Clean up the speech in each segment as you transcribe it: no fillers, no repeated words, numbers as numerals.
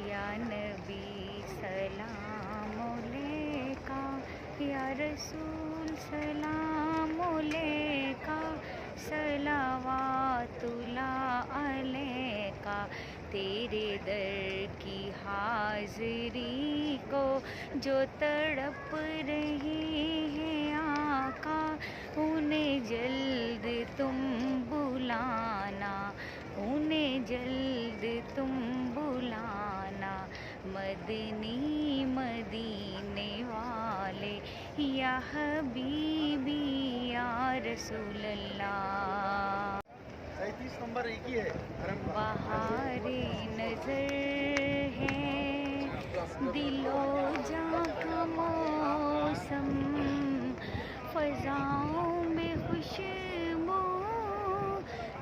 या नबी सलाम अलैका, या रसूल सलाम अलैका, सलावातुल्लाह अलैका। तेरे दर की हाज़िरी को जो तड़प रही है आका, उन्हें जल्द तुम बुलाना, उन्हें जल्द तुम बुलाना। मदनी मदीने वाले या हबीबी या रसूल अल्लाह। 37 नंबर एक ही है। बहारे नजर है, दिलो जां का मौसम, फजाओं में खुशबू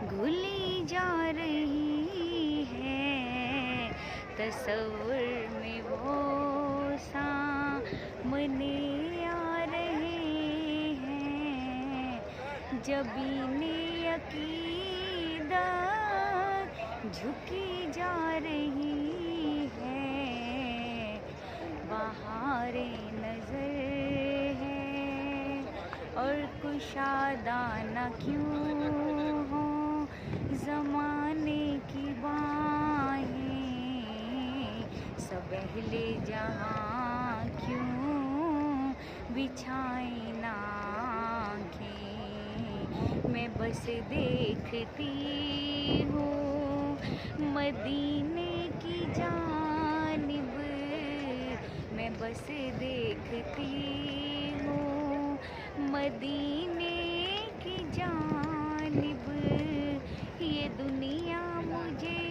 घुली जा रही है। तसव्वुर में वो सामने आ रहे हैं, जबीने अकीदत झुकी जा रही है। बहारे नजर है और कुशादाना क्यों हो ज़माने की बाहें, सब अहले जहाँ क्यों बिछाई नाखें। मैं बस देखती हूँ मदीने की जानिब, मैं बस देखती हूँ मदीने की जानिब। ये दुनिया मुझे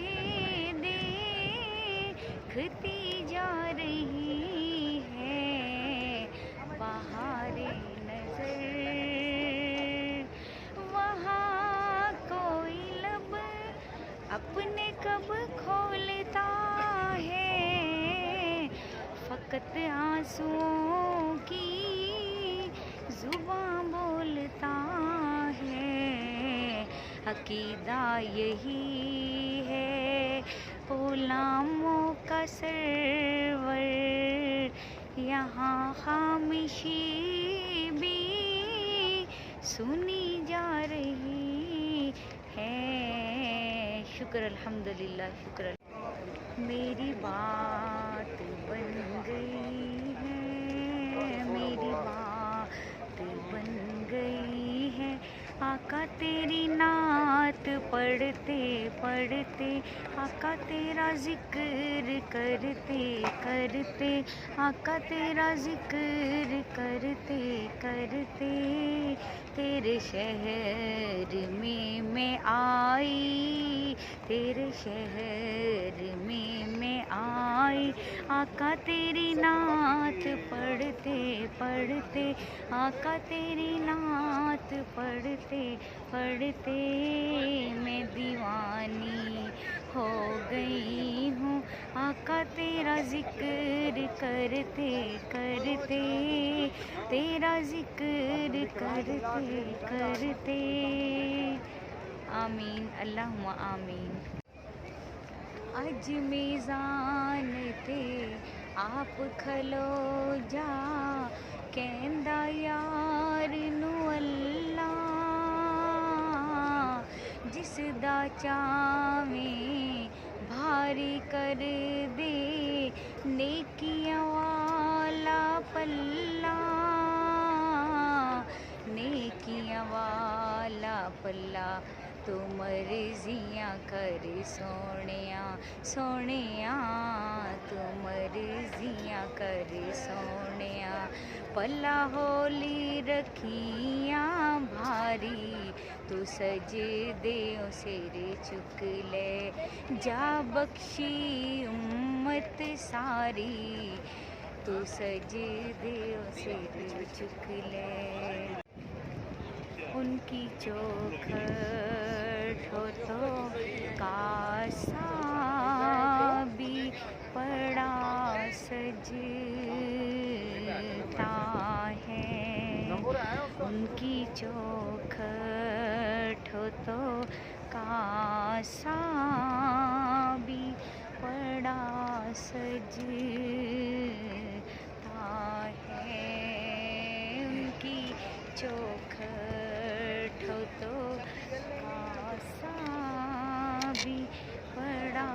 देखती जा रही है। बहारे नजर, वहाँ कोई लब अपने कब खोलता है, फकत आंसुओं की जुबां बोलता है। अकीदा यही है गुलामों का सरवर, यहाँ खामोशी भी सुनी जा रही है। शुक्र अल्हम्दुलिल्लाह, शुक्र। मेरी बात बन गई है, मेरी बात बन गई है। आका तेरी नात पढ़ते पढ़ते, आका तेरा जिक्र करते करते, आका तेरा जिक्र करते करते, तेरे शहर में मैं आई, तेरे शहर में मैं आई। आका तेरी नात पढ़ते पढ़ते, आका तेरी नात पढ़ते पढ़ते, मैं दीवानी हो गई हूँ। आका तेरा जिक्र करते करते, तेरा जिक्र करते करते। आमीन, अल्लाहुम्मा आमीन। अज मेज़ान ते आप खलो जा, कहंदा यार नू अल्लाह, जिस दा चावें भारी कर दे नेकियां वाला पल्ला, नेकियां वाला पल्ला। तू मर्जियां कर सोनिया सोनिया, तू मर्जियां कर सोनिया। पल्ला होली रखियां भारी, तू सजदे सिर चुक ले जा, बख्शी उम्मत सारी, तू सजदे सिर चुक ले। उनकी चौखट हो तो कासा भी पड़ा सजता है, उनकी चौखट हो तो कासा भी पड़ा सजता है। उनकी चौखट हो तो कासा भी बड़ा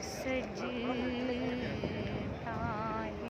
सजता